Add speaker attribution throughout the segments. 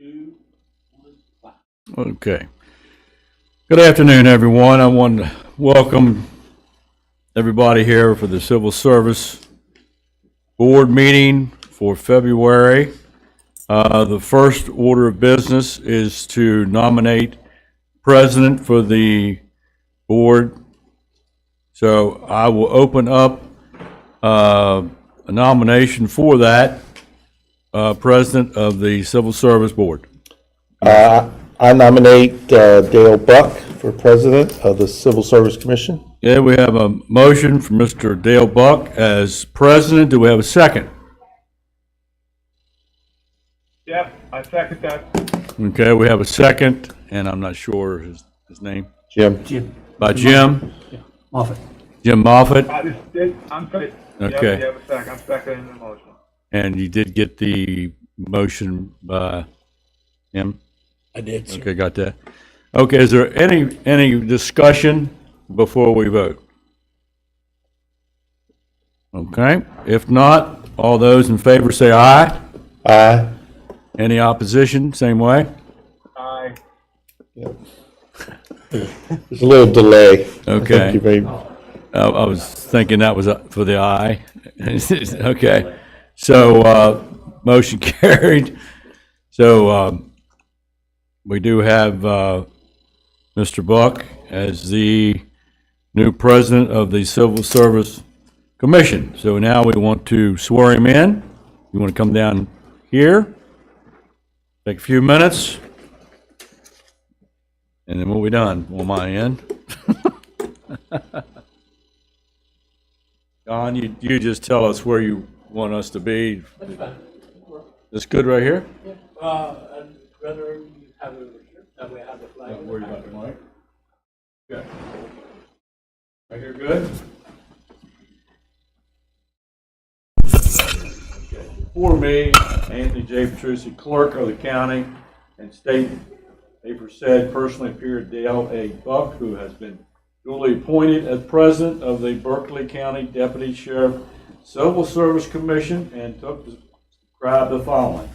Speaker 1: 2, 1, 5.
Speaker 2: Okay. Good afternoon, everyone. I want to welcome everybody here for the Civil Service Board meeting for February. The first order of business is to nominate president for the board. So I will open up a nomination for that, president of the Civil Service Board.
Speaker 3: I nominate Dale Buck for president of the Civil Service Commission.
Speaker 2: Yeah, we have a motion from Mr. Dale Buck as president. Do we have a second?
Speaker 4: Yep, I second that.
Speaker 2: Okay, we have a second, and I'm not sure his name.
Speaker 3: Jim.
Speaker 2: By Jim?
Speaker 1: Moffett.
Speaker 2: Jim Moffett?
Speaker 4: I'm good.
Speaker 2: Okay.
Speaker 4: Yep, you have a second. I'm seconding the motion.
Speaker 2: And you did get the motion by him?
Speaker 1: I did, sir.
Speaker 2: Okay, got that. Okay, is there any discussion before we vote? Okay, if not, all those in favor say aye.
Speaker 3: Aye.
Speaker 2: Any opposition, same way?
Speaker 4: Aye.
Speaker 3: There's a little delay.
Speaker 2: Okay.
Speaker 3: Thank you very much.
Speaker 2: I was thinking that was for the aye. Okay, so motion carried. So we do have Mr. Buck as the new president of the Civil Service Commission. So now we want to swear him in. You want to come down here, take a few minutes, and then we'll be done on my end. Don, you just tell us where you want us to be.
Speaker 1: That's fine.
Speaker 2: This good right here?
Speaker 1: Yeah. I'd rather you have it over here. That way I have the flag.
Speaker 2: Don't worry about it, Mike. Okay. Right here, good? Okay. For me, Anthony J. Petrucci, clerk of the county and state, aforesaid personally appeared Dale A. Buck, who has been duly appointed as president of the Berkeley County Deputy Sheriff Civil Service Commission and took to describe the following.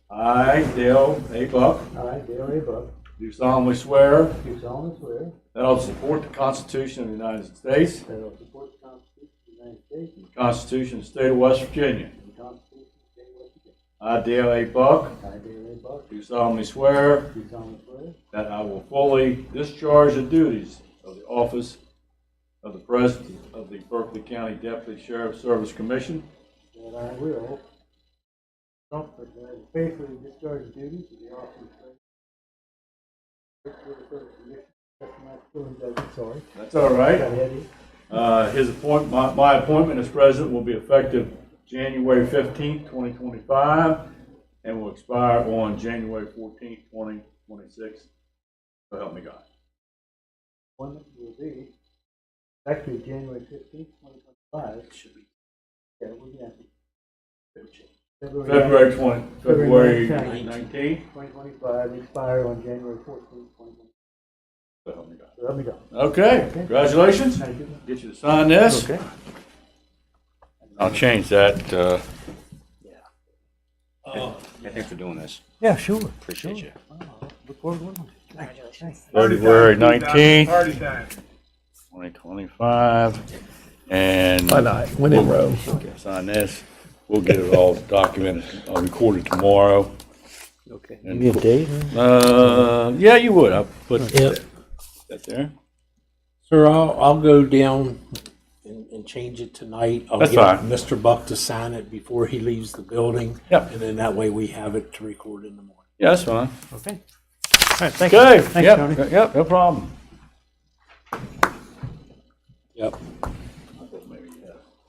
Speaker 2: I, Dale A. Buck,
Speaker 5: I, Dale A. Buck,
Speaker 2: do solemnly swear
Speaker 5: do solemnly swear
Speaker 2: that I will support the Constitution of the United States,
Speaker 5: that I will support the Constitution of the United States
Speaker 2: the Constitution of the State of West Virginia.
Speaker 5: and the Constitution of the State of West Virginia.
Speaker 2: I, Dale A. Buck,
Speaker 5: I, Dale A. Buck,
Speaker 2: do solemnly swear
Speaker 5: do solemnly swear
Speaker 2: that I will fully discharge the duties of the office of the President of the Berkeley County Deputy Sheriff Service Commission
Speaker 5: that I will faithfully discharge the duties of the office of the Service Commission. That's my feeling, Judge. Sorry.
Speaker 2: That's all right.
Speaker 5: Got ahead.
Speaker 2: My appointment as president will be effective January 15th, 2025, and will expire on January 14th, 2026. So help me God.
Speaker 5: Appointment will be actually January 15th, 2025. It should be. Yeah, we'll be happy.
Speaker 2: February 19th.
Speaker 5: 2025, expire on January 14th, 2025.
Speaker 2: So help me God.
Speaker 5: So let me go.
Speaker 2: Okay, congratulations.
Speaker 5: Thank you.
Speaker 2: Get you to sign this.
Speaker 5: Okay.
Speaker 2: I'll change that.
Speaker 6: Thanks for doing this.
Speaker 5: Yeah, sure.
Speaker 6: Appreciate you.
Speaker 5: Look forward to working with you. Congratulations.
Speaker 2: February 19th,
Speaker 4: Party time.
Speaker 2: 2025. And
Speaker 3: When in Rome.
Speaker 2: sign this. We'll get it all documented, recorded tomorrow.
Speaker 5: Okay.
Speaker 2: And-
Speaker 5: Give me a date?
Speaker 2: Yeah, you would. I'll put
Speaker 1: Yep.
Speaker 2: that there.
Speaker 1: Sir, I'll go down and change it tonight. I'll
Speaker 2: That's
Speaker 1: get
Speaker 2: fine.
Speaker 1: Mr. Buck to sign it before he leaves the building.
Speaker 2: Yep.
Speaker 1: And then that way we have it to record in the morning.
Speaker 2: Yeah, that's fine.
Speaker 5: Okay. All right, thank you.
Speaker 2: Okay.
Speaker 5: Thanks,
Speaker 2: Yep.
Speaker 5: Tony.
Speaker 2: Yep, no problem.
Speaker 1: Yep.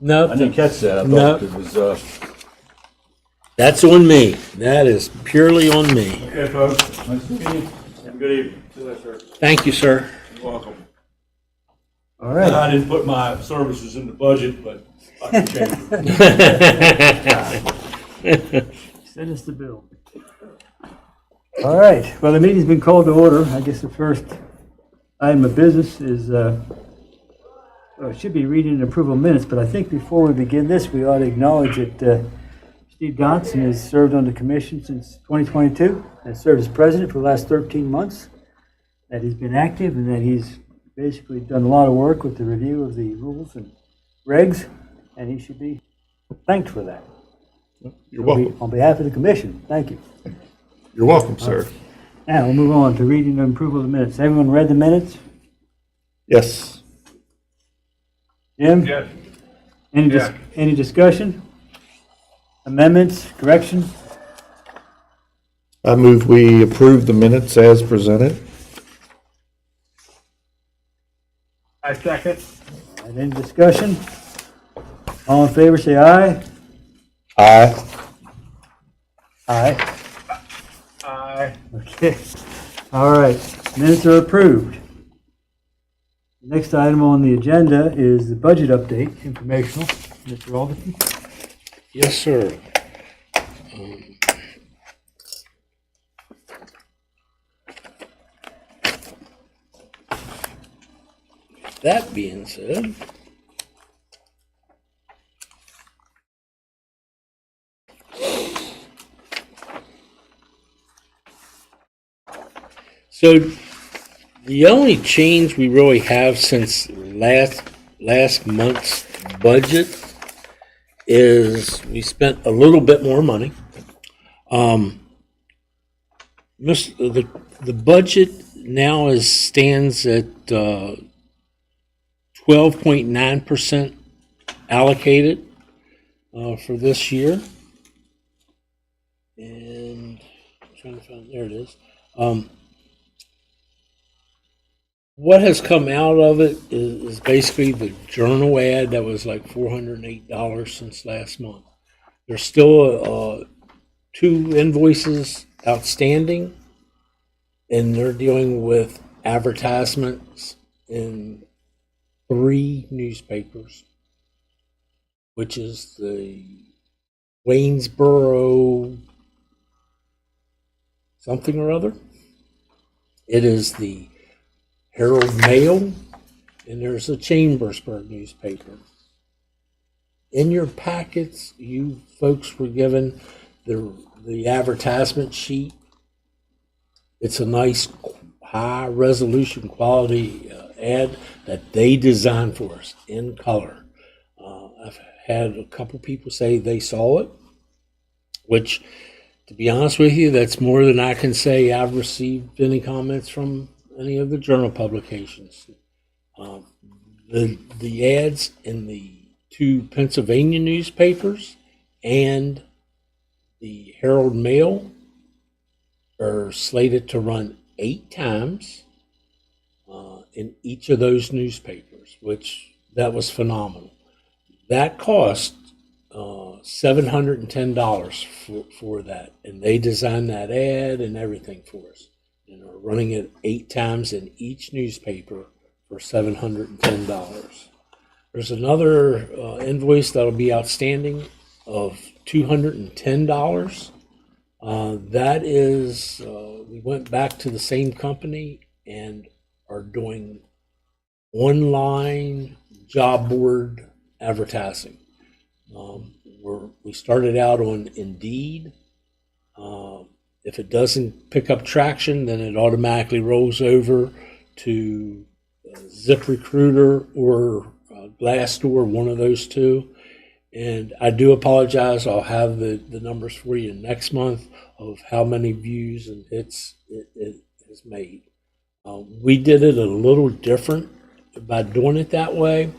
Speaker 1: No,
Speaker 2: I didn't catch that. I
Speaker 1: No.
Speaker 2: thought it was,
Speaker 1: that's on me. That is purely on me.
Speaker 2: okay, folks. Nice to meet you. Have a good evening. See you later, sir.
Speaker 1: Thank you, sir.
Speaker 2: You're welcome.
Speaker 5: All right.
Speaker 2: I didn't put my services in the budget, but I can change it.
Speaker 5: Send us the bill. All right, well, the meeting's been called to order. I guess the first item of business is, should be reading and approval minutes, but I think before we begin this, we ought to acknowledge that Steve Johnson has served on the commission since 2022, has served as president for the last 13 months, that he's been active and that he's basically done a lot of work with the review of the rules and regs, and he should be thanked for that.
Speaker 3: You're welcome.
Speaker 5: On behalf of the commission, thank you.
Speaker 3: You're welcome, sir.
Speaker 5: Now, we'll move on to reading and approval of the minutes. Everyone read the minutes?
Speaker 3: Yes.
Speaker 5: Jim?
Speaker 4: Yes.
Speaker 5: Any any discussion? Amendments, corrections?
Speaker 3: I move we approve the minutes as presented.
Speaker 4: I second.
Speaker 5: All right, any discussion? All in favor, say aye.
Speaker 3: Aye.
Speaker 5: Aye.
Speaker 4: Aye.
Speaker 5: Okay. All right, minutes are approved. The next item on the agenda is the budget update, informational. Mr. Alderson?
Speaker 1: Yes, sir. That being said, so the only change we really have since last month's budget is we spent a little bit more money. The budget now stands at 12.9% allocated for this year, and I'm trying to find, there it is. What has come out of it is basically the journal ad that was like $408 since last month. There's still 2 invoices outstanding, and they're dealing with advertisements in 3 newspapers, which is the Waynesboro something or other. It is the Herald Mail, and there's a Chambersburg newspaper. In your packets, you folks were given the advertisement sheet. It's a nice high resolution quality ad that they designed for us in color. I've had a couple people say they saw it, which, to be honest with you, that's more than I can say I've received any comments from any of the journal publications. The ads in the 2 Pennsylvania newspapers and the Herald Mail are slated to run 8 times in each of those newspapers, which that was phenomenal. That cost $710 for that, and they designed that ad and everything for us, and are running it 8 times in each newspaper for $710. There's another invoice that'll be outstanding of $210. That is, we went back to the same company and are doing online job board advertising. We started out on Indeed. If it doesn't pick up traction, then it automatically rolls over to ZipRecruiter or Glassdoor, one of those 2. And I do apologize. I'll have the numbers for you next month of how many views and hits it has made. We did it a little different by doing it that way.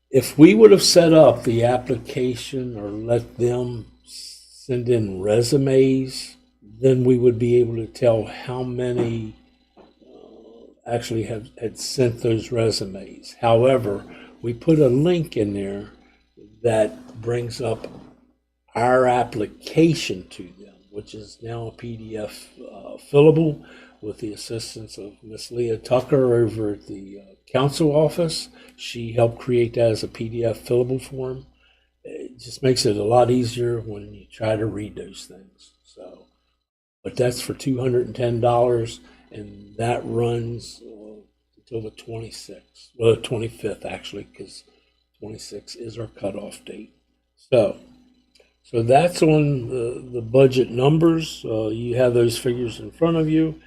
Speaker 1: If we would have set up the application or let them send in resumes, then we would be able to tell how many actually had sent those resumes. However, we put a link in there that brings up our application to them, which is now a PDF fillable with the assistance of Miss Leah Tucker over at the council office. She helped create that as a PDF fillable form. It just makes it a lot easier when you try to read those things. So, but that's for $210, and that runs until the 26th, well, the 25th actually, because 26 is our cutoff date. So So that's on the budget numbers. You have those figures in front of you.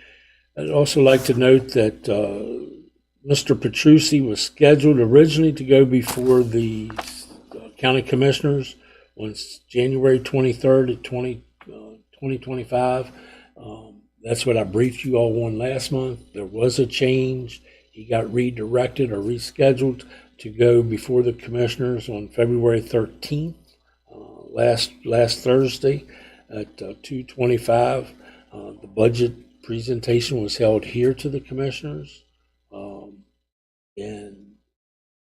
Speaker 1: I'd also like to note that Mr. Petrucci was scheduled originally to go before the county commissioners on January 23rd at 2025. That's what I briefed you all on last month. There was a change. He got redirected or rescheduled to go before the commissioners on February 13th, last Thursday at 2:25. The budget presentation was held here to the commissioners, and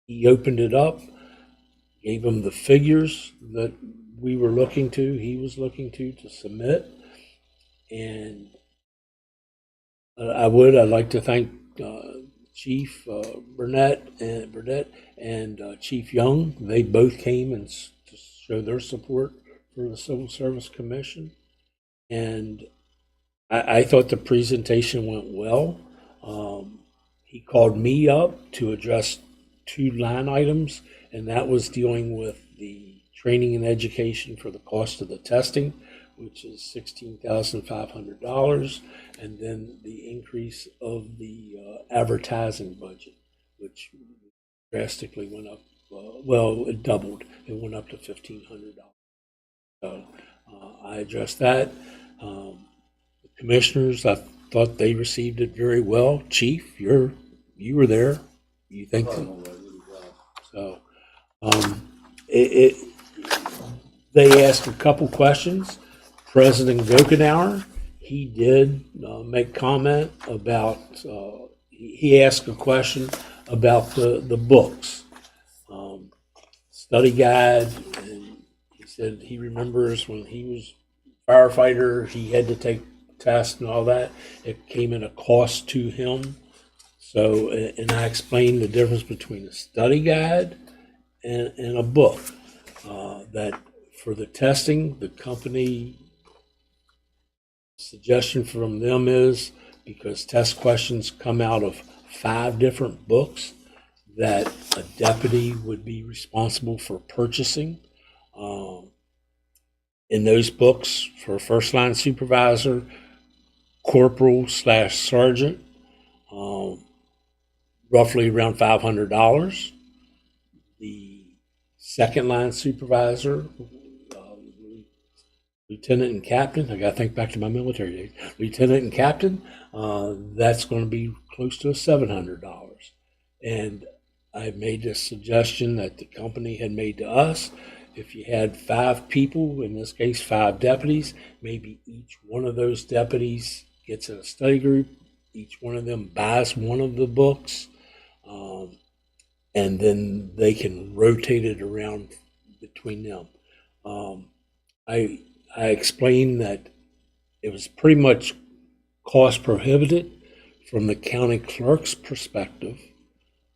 Speaker 1: he opened it up, gave them the figures that he was looking to submit, and I'd like to thank Chief Burnett and Chief Young. They both came and to show their support for the Civil Service Commission, and I thought the presentation went well. He called me up to address 2 line items, and that was dealing with the training and education for the cost of the testing, which is $16,500, and then the increase of the advertising budget, which drastically went up. It doubled. It went up to $1,500. So I addressed that. The commissioners, I thought they received it very well. Chief, you were there. You think so? They asked a couple questions. President Gokenauer, he did make comment about, he asked a question about the books, study guide, and he said he remembers when he was a firefighter, he had to take tests and all that. It came at a cost to him. So, and I explained the difference between a study guide and a book, that for the testing, the company suggestion from them is, because test questions come out of 5 different books, that a deputy would be responsible for purchasing. In those books, for a first line supervisor, corporal/sergeant, roughly around $500. The second line supervisor, lieutenant and captain, I got to think back to my military days, lieutenant and captain, that's going to be close to $700. And I made a suggestion that the company had made to us. If you had 5 people, in this case 5 deputies, maybe each one of those deputies gets in a study group, each one of them buys one of the books, and then they can rotate it around between them. I explained that it was pretty much cost prohibitive from the county clerk's perspective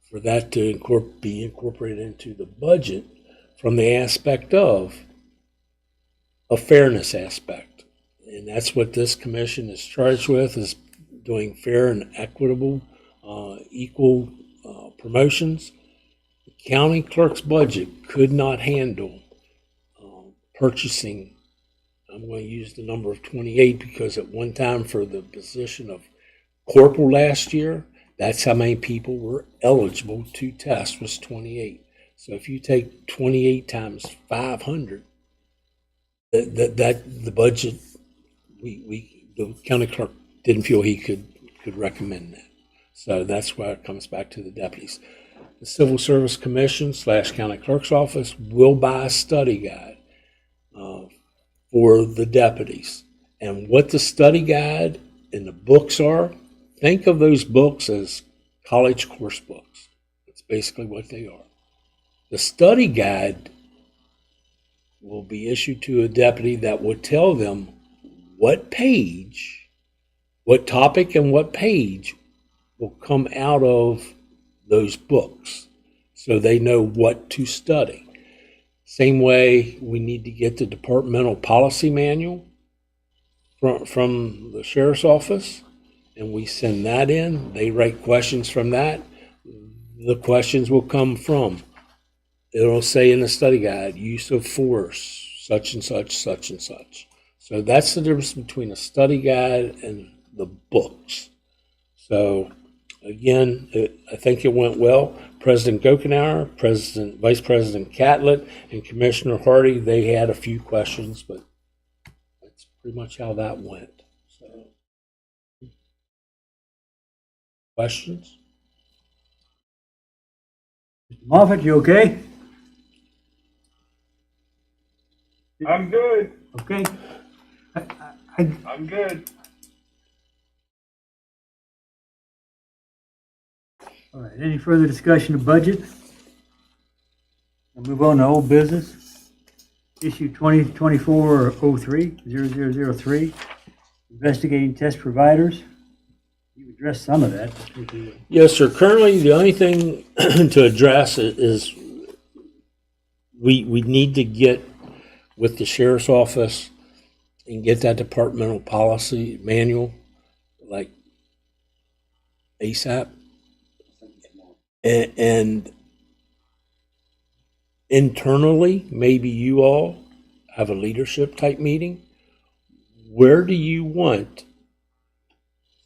Speaker 1: for that to be incorporated into the budget from the aspect of a fairness aspect. And that's what this commission is charged with, is doing fair and equitable, equal promotions. The county clerk's budget could not handle purchasing. I'm going to use the number of 28 because at one time for the position of corporal last year, that's how many people were eligible to test, was 28. So if you take 28 times 500, that the budget, the county clerk didn't feel he could recommend that. So that's why it comes back to the deputies. The Civil Service Commission / county clerk's office will buy a study guide for the deputies. And what the study guide and the books are, think of those books as college course books. That's basically what they are. The study guide will be issued to a deputy that will tell them what page, what topic and what page will come out of those books, so they know what to study. Same way we need to get the departmental policy manual from the sheriff's office, and we send that in. They write questions from that. The questions will come from, it'll say in the study guide, use of force, such and such, such and such. So that's the difference between a study guide and the books. So again, I think it went well. President Gokenauer, Vice President Catlett, and Commissioner Hardy, they had a few questions, but that's pretty much how that went. So, questions?
Speaker 5: Mr. Moffett, you okay?
Speaker 4: I'm good.
Speaker 5: Okay.
Speaker 4: I'm good.
Speaker 5: All right, any further discussion of budget? I'll move on to old business. Issue 2024-03, investigating test providers. You addressed some of that.
Speaker 1: Yes, sir. Currently, the only thing to address is we need to get with the sheriff's office and get that departmental policy manual, like ASAP. And internally, maybe you all have a leadership type meeting. Where do you want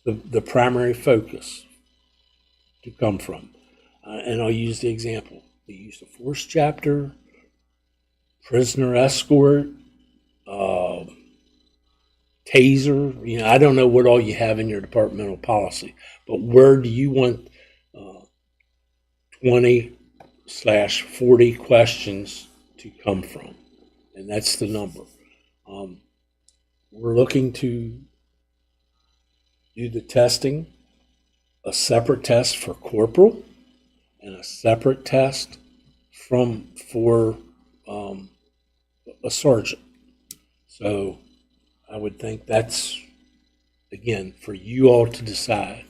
Speaker 1: the primary focus to come from? And I'll use the example. The use of force chapter, prisoner escort, taser. You know, I don't know what all you have in your departmental policy, but where do you want 20/40 questions to come from? And that's the number. We're looking to do the testing, a separate test for corporal and a separate test for a sergeant. So I would think that's, again, for you all to decide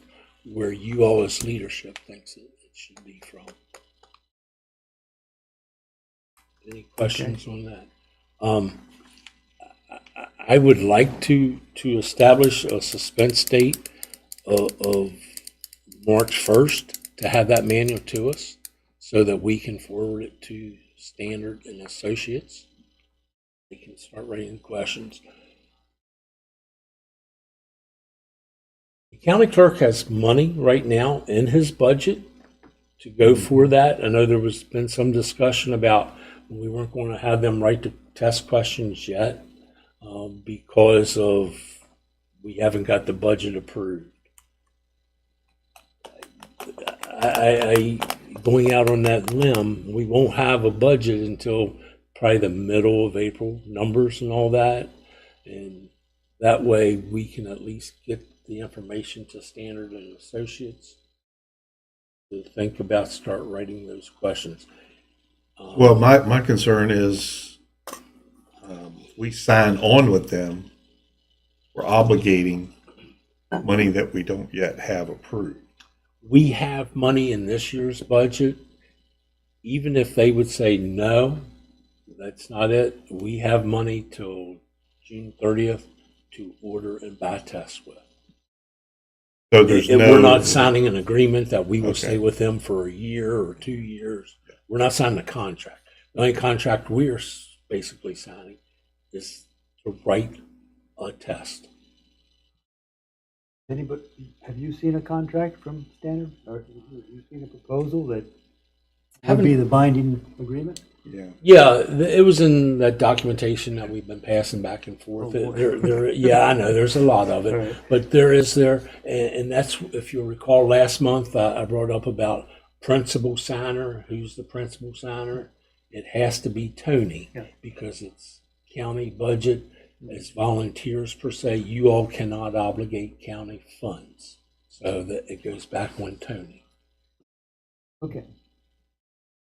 Speaker 1: where you all as leadership thinks it should be from. Any questions on that? I would like to establish a suspense date of March 1st to have that manual to us so that we can forward it to Standard and Associates. We can start writing questions. The county clerk has money right now in his budget to go for that. I know there was been some discussion about we weren't going to have them write the test questions yet because of we haven't got the budget approved. I going out on that limb, we won't have a budget until probably the middle of April, numbers and all that. And that way we can at least get the information to Standard and Associates to think about start writing those questions.
Speaker 3: Well, my concern is we sign on with them, we're obligating money that we don't yet have approved.
Speaker 1: We have money in this year's budget. Even if they would say no, that's not it. We have money till June 30th to order and buy tests with.
Speaker 3: So there's
Speaker 1: We're not signing an agreement that we will
Speaker 3: Okay.
Speaker 1: stay with them for a year or 2 years. We're not signing a contract. The only contract we're basically signing is to write a test.
Speaker 5: Anybody, have you seen a contract from Standard? Or have you seen a proposal that would be the binding agreement?
Speaker 3: Yeah.
Speaker 1: Yeah, it was in that documentation that we've been passing back and forth.
Speaker 5: Oh, boy.
Speaker 1: Yeah, I know, there's a lot of it,
Speaker 5: Right.
Speaker 1: but there is there, and that's, if you'll recall, last month I brought up about principal signer. Who's the principal signer? It has to be Tony,
Speaker 5: Yeah.
Speaker 1: because it's county budget. As volunteers per se, you all cannot obligate county funds, so that it goes back on Tony.
Speaker 5: Okay.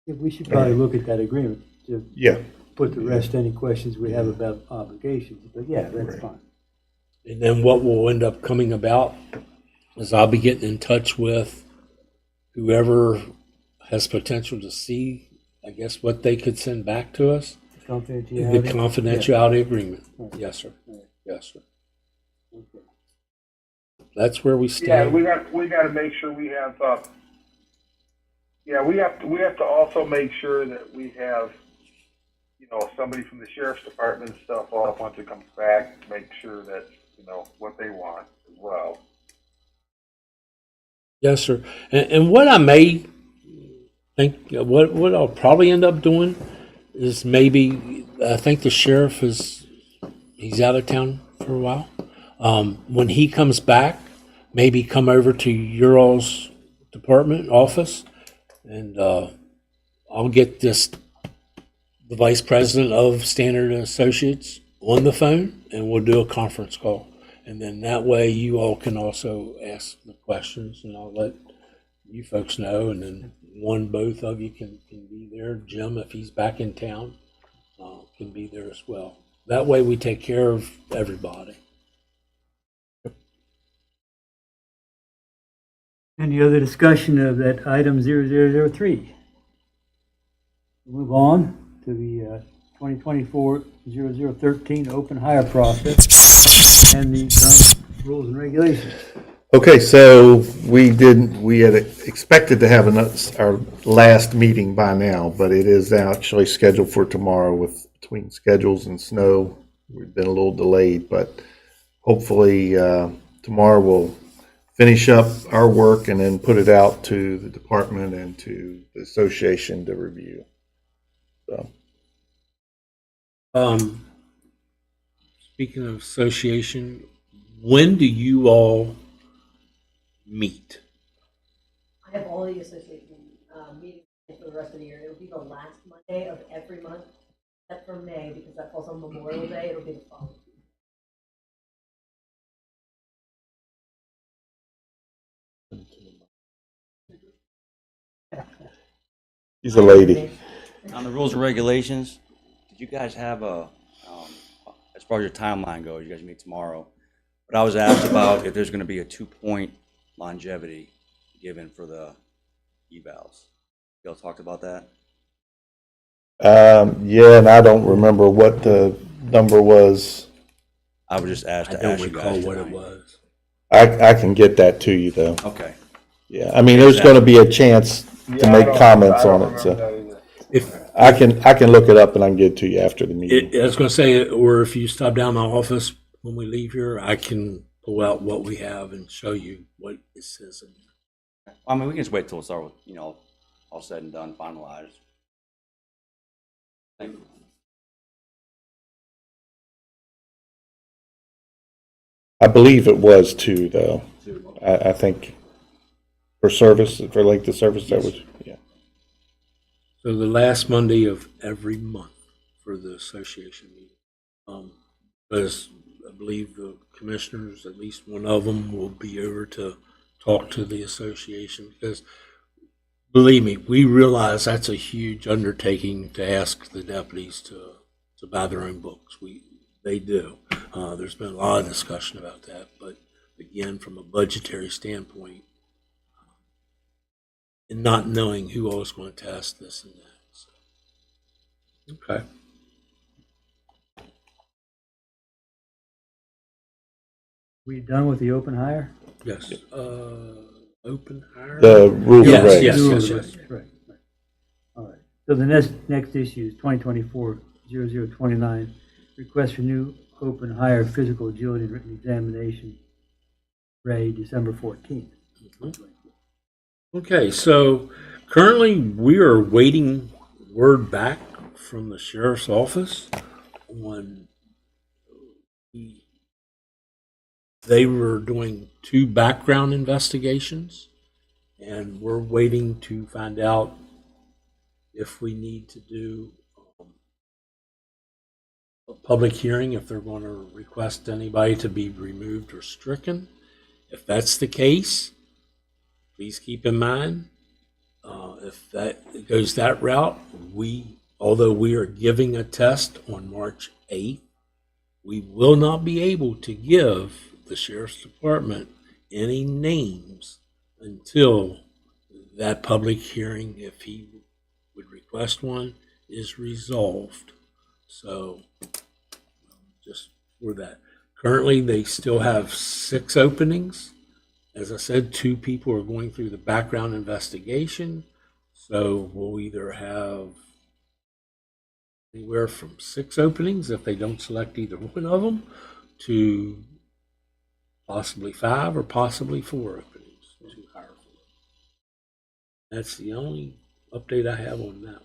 Speaker 5: Yeah, we should probably look at that agreement to
Speaker 3: Yeah.
Speaker 5: put to rest any questions we have about obligations, but yeah, that's
Speaker 3: Right.
Speaker 5: fine.
Speaker 1: And then what will end up coming about is I'll be getting in touch with whoever has potential to see, I guess, what they could send back to us. The
Speaker 5: Confidentiality?
Speaker 1: confidentiality agreement.
Speaker 5: Right.
Speaker 1: Yes, sir.
Speaker 5: Right.
Speaker 1: Yes, sir.
Speaker 5: Okay.
Speaker 1: That's where we
Speaker 4: Yeah,
Speaker 1: stand.
Speaker 4: we got to make sure we have. We have to also make sure that we have, somebody from the sheriff's department and stuff off once it comes back, make sure that's, what they want as well.
Speaker 1: Yes, sir. And what I may think, what I'll probably end up doing is maybe, I think the sheriff he's out of town for a while. When he comes back, maybe come over to your all's department office, and I'll get the vice president of Standard and Associates on the phone, and we'll do a conference call. And then that way you all can also ask the questions, and I'll let you folks know, and then both of you can be there. Jim, if he's back in town, can be there as well. That way we take care of everybody.
Speaker 5: Any other discussion of that item 0003? Move on to the 2024-0013 open hire process and the current rules and regulations.
Speaker 3: Okay, so we had expected to have our last meeting by now, but it is actually scheduled for tomorrow. Between schedules and snow, we've been a little delayed, but hopefully tomorrow we'll finish up our work and then put it out to the department and to the association to review. So.
Speaker 1: Speaking of association, when do you all meet?
Speaker 7: I have all the association meetings for the rest of the year. It'll be the last Monday of every month, except for May, because that falls on Memorial Day. It'll be the following.
Speaker 3: She's a lady.
Speaker 6: On the rules and regulations, did you guys have as far as your timeline goes, you guys meet tomorrow, but I was asked about if there's going to be a 2-point longevity given for the evals. Y'all talked about that?
Speaker 3: Yeah, and I don't remember what the number was.
Speaker 6: I was just asked
Speaker 1: I
Speaker 6: to
Speaker 1: don't
Speaker 6: ask you
Speaker 1: recall
Speaker 6: guys
Speaker 1: what it
Speaker 6: tonight.
Speaker 1: was.
Speaker 3: I can get that to you though.
Speaker 6: Okay.
Speaker 3: Yeah, I mean, there's going to be a chance to make comments on it, so
Speaker 1: If
Speaker 3: I can look it up and I can get it to you after the meeting.
Speaker 1: I was going to say, or if you stop down my office when we leave here, I can pull out what we have and show you what it says in there.
Speaker 6: I mean, we can just wait till it's all, all said and done, finalized. Thank you.
Speaker 3: I believe it was 2 though. I think for length of service, that was, yeah.
Speaker 1: So the last Monday of every month for the association meeting. Because I believe the commissioners, at least one of them, will be over to talk to the association. Because believe me, we realize that's a huge undertaking to ask the deputies to buy their own books. They do. There's been a lot of discussion about that, but again, from a budgetary standpoint, and not knowing who all is going to test this and that. So. Okay.
Speaker 5: We done with the open hire?
Speaker 1: Yes. Open hire.
Speaker 3: The rules and regs.
Speaker 1: Yes.
Speaker 5: Right. All right. So the next issue is 2024-0029, request for new open hire physical agility and written examination, Ray, December 14th.
Speaker 1: Okay, so currently we are waiting word back from the sheriff's office on they were doing 2 background investigations, and we're waiting to find out if we need to do a public hearing, if they're going to request anybody to be removed or stricken. If that's the case, please keep in mind, if that goes that route, although we are giving a test on March 8th, we will not be able to give the sheriff's department any names until that public hearing, if he would request one, is resolved. So just for that. Currently, they still have 6 openings. As I said, 2 people are going through the background investigation. So we'll either have anywhere from 6 openings if they don't select either one of them to possibly 5 or possibly 4 openings to hire for. That's the only update I have on that.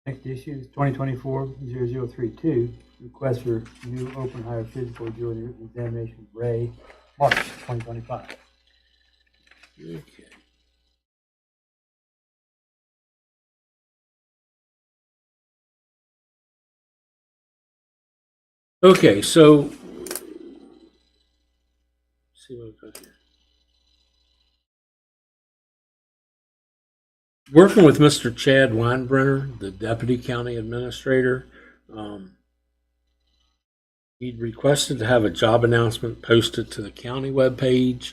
Speaker 5: Next issue is 2024-0032, request for new open hire physical agility examination, Ray, March 2025.
Speaker 1: Okay. Okay, so let's see what I've got here. Working with Mr. Chad Weinbrenner, the Deputy County Administrator, he'd requested to have a job announcement posted to the county webpage.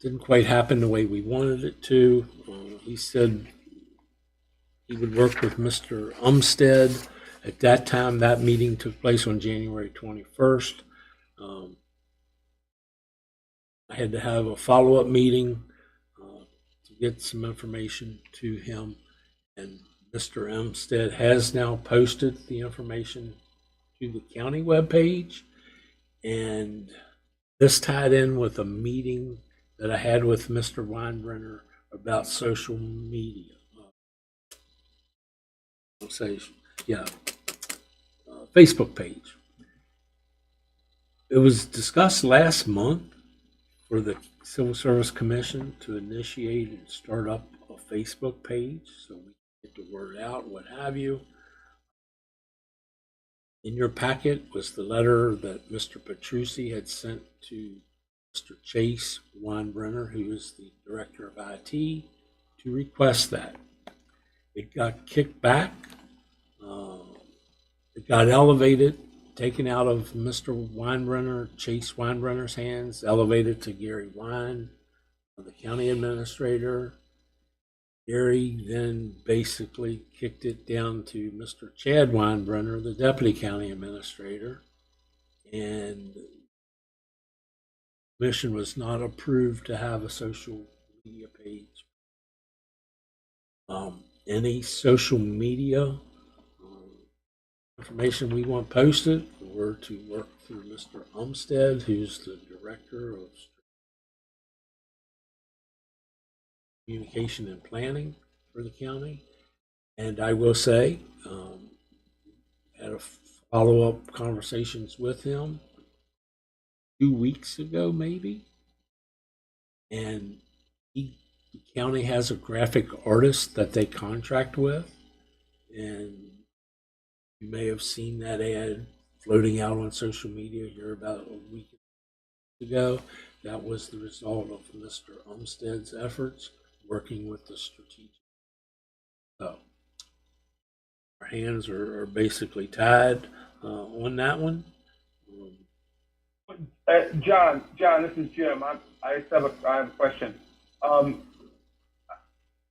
Speaker 1: Didn't quite happen the way we wanted it to. He said he would work with Mr. Umstead. At that time, that meeting took place on January 21st. I had to have a follow-up meeting to get some information to him, and Mr. Umstead has now posted the information to the county webpage, and this tied in with a meeting that I had with Mr. Weinbrenner about social media. I'll say, yeah, Facebook page. It was discussed last month for the Civil Service Commission to initiate and start up a Facebook page so we can get the word out, what have you. In your packet was the letter that Mr. Petrucci had sent to Mr. Chase Weinbrenner, who is the Director of IT, to request that. It got kicked back. It got elevated, taken out of Mr. Weinbrenner, Chase Weinbrenner's hands, elevated to Gary Wine, the county administrator. Gary then basically kicked it down to Mr. Chad Weinbrenner, the deputy county administrator, and the commission was not approved to have a social media page. Any social media information we want posted, we're to work through Mr. Umstead, who's the director of communication and planning for the county. And I will say, had a follow-up conversations with him 2 weeks ago, maybe. And the county has a graphic artist that they contract with. And you may have seen that ad floating out on social media here about a week ago. That was the result of Mr. Umstead's efforts working with the strategic. So our hands are basically tied on that one.
Speaker 4: John, this is Jim. I have a question.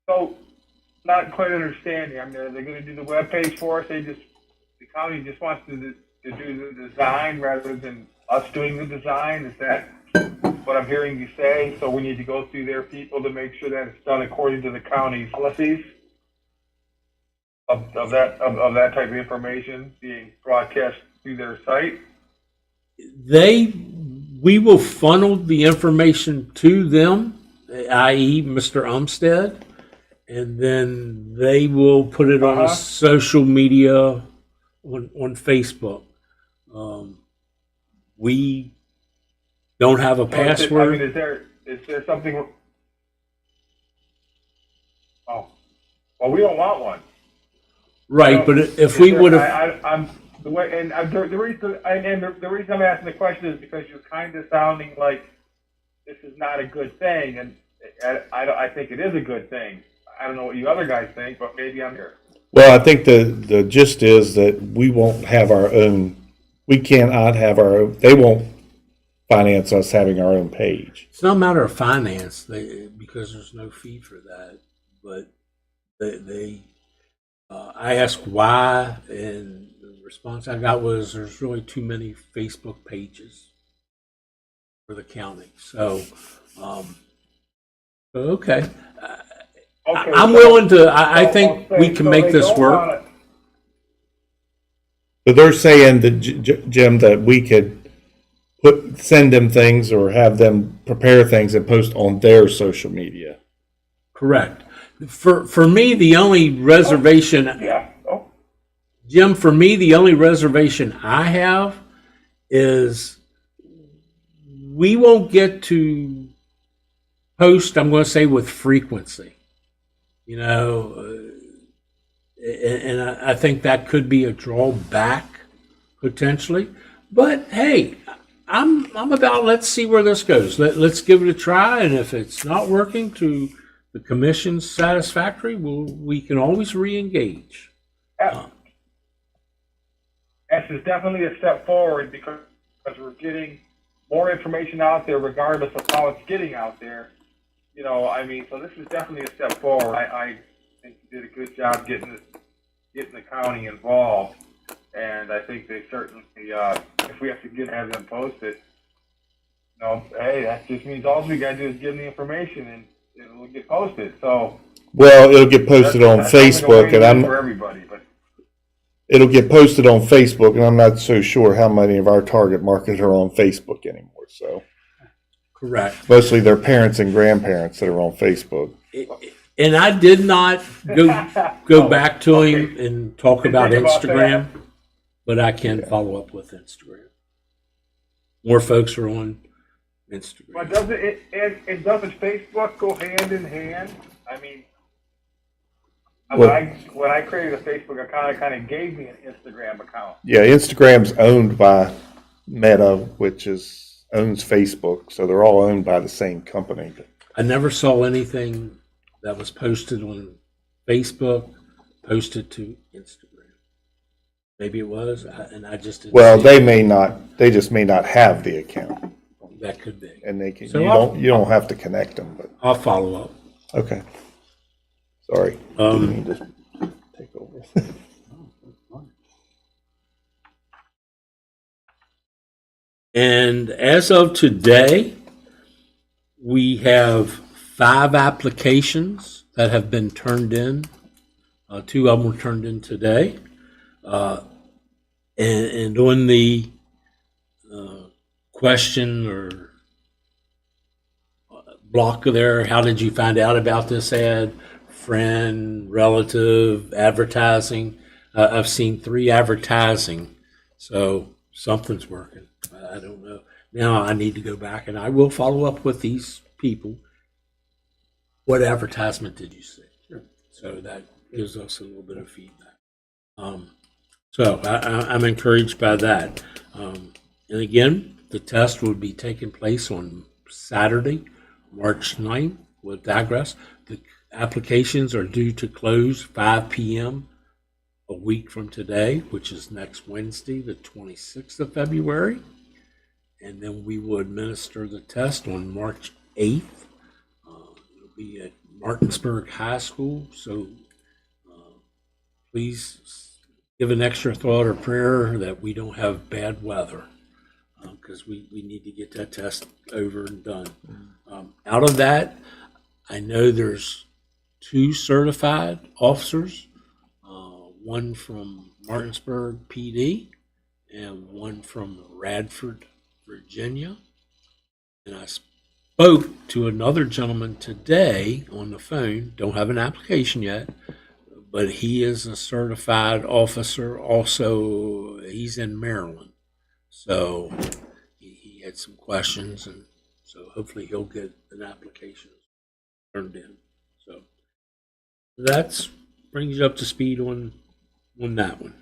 Speaker 4: So, not quite understanding. I mean, are they going to do the webpage for us? The county just wants to do the design rather than us doing the design. Is that what I'm hearing you say? So we need to go through their people to make sure that it's done according to the county's policies of that type of information being broadcast through their site.
Speaker 1: We will funnel the information to them, i.e. Mr. Umstead, and then they will put it on a social media on Facebook. We don't have a password.
Speaker 4: Is there something? Oh, well, we don't want one.
Speaker 1: Right, but if we would have,
Speaker 4: the reason I'm asking the question is because you're kind of sounding like this is not a good thing, and I think it is a good thing. I don't know what you other guys think, but maybe I'm here.
Speaker 3: Well, I think the gist is that we won't have our own, we cannot have our own, they won't finance us having our own page.
Speaker 1: it's not a matter of finance because there's no fee for that, but I asked why, and the response I got was there's really too many Facebook pages for the county. So, okay.
Speaker 4: Okay,
Speaker 1: I'm
Speaker 4: so-
Speaker 1: willing to, I
Speaker 4: so-
Speaker 1: think
Speaker 4: so
Speaker 1: we can
Speaker 4: they
Speaker 1: make this
Speaker 4: don't
Speaker 1: work.
Speaker 4: wanna-
Speaker 3: So they're saying that, Jim, that we could send them things or have them prepare things and post on their social media.
Speaker 1: Correct. For me, the only reservation,
Speaker 4: Yeah, oh,
Speaker 1: Jim, for me, the only reservation I have is we won't get to post, I'm going to say, with frequency. You know, and I think that could be a drawback potentially. But hey, I'm about, let's see where this goes. Let's give it a try, and if it's not working to the commission's satisfactory, we can always re-engage.
Speaker 4: this is definitely a step forward because we're getting more information out there regardless of how it's getting out there. You know, I mean, so this is definitely a step forward. I think you did a good job getting the county involved, and I think they certainly, if we have to have them post it, you know, hey, that just means all we gotta do is give them the information and it will get posted. So
Speaker 3: Well, it'll get posted on
Speaker 4: that's only the
Speaker 3: Facebook,
Speaker 4: way
Speaker 3: and
Speaker 4: it is for everybody, but.
Speaker 3: it'll get posted on Facebook, and I'm not so sure how many of our target market are on Facebook anymore. So
Speaker 1: Correct.
Speaker 3: mostly their parents and grandparents that are on Facebook.
Speaker 1: And I did not go back to him and talk
Speaker 4: Didn't
Speaker 1: about
Speaker 4: think about
Speaker 1: Instagram, but I can follow up with Instagram. More folks are on
Speaker 4: But
Speaker 1: Instagram.
Speaker 4: doesn't Facebook go hand in hand? I mean,
Speaker 3: Well-
Speaker 4: when I created a Facebook account, it kind of gave me an Instagram account.
Speaker 3: Yeah, Instagram's owned by Meta, which owns Facebook, so they're all owned by the same company.
Speaker 1: I never saw anything that was posted on Facebook posted to Instagram. Maybe it was, and I just didn't
Speaker 3: Well,
Speaker 1: see
Speaker 3: they
Speaker 1: it.
Speaker 3: may not. They just may not have the account,
Speaker 1: That could be.
Speaker 3: and they can.
Speaker 1: So
Speaker 3: You don't have to connect them, but
Speaker 1: I'll follow up.
Speaker 3: okay. Sorry.
Speaker 1: Um,
Speaker 3: Didn't mean to take over.
Speaker 1: And as of today, we have 5 applications that have been turned in. 2 of them were turned in today. And on the question or block there, how did you find out about this ad? Friend, relative, advertising. I've seen 3 advertising, so something's working. I don't know. Now I need to go back and I will follow up with these people. What advertisement did you see? So that gives us a little bit of feedback. So I'm encouraged by that. And again, the test will be taking place on Saturday, March 9th with Digress. The applications are due to close 5 p.m. a week from today, which is next Wednesday, the 26th of February. And then we will administer the test on March 8th. It'll be at Martinsburg High School. So please give an extra thought or prayer that we don't have bad weather, because we need to get that test over and done. Out of that, I know there's 2 certified officers, one from Martinsburg PD and one from Radford, Virginia. And I spoke to another gentleman today on the phone, don't have an application yet, but he is a certified officer. Also, he's in Maryland. So he had some questions, and so hopefully he'll get an application turned in. So that brings you up to speed on that one.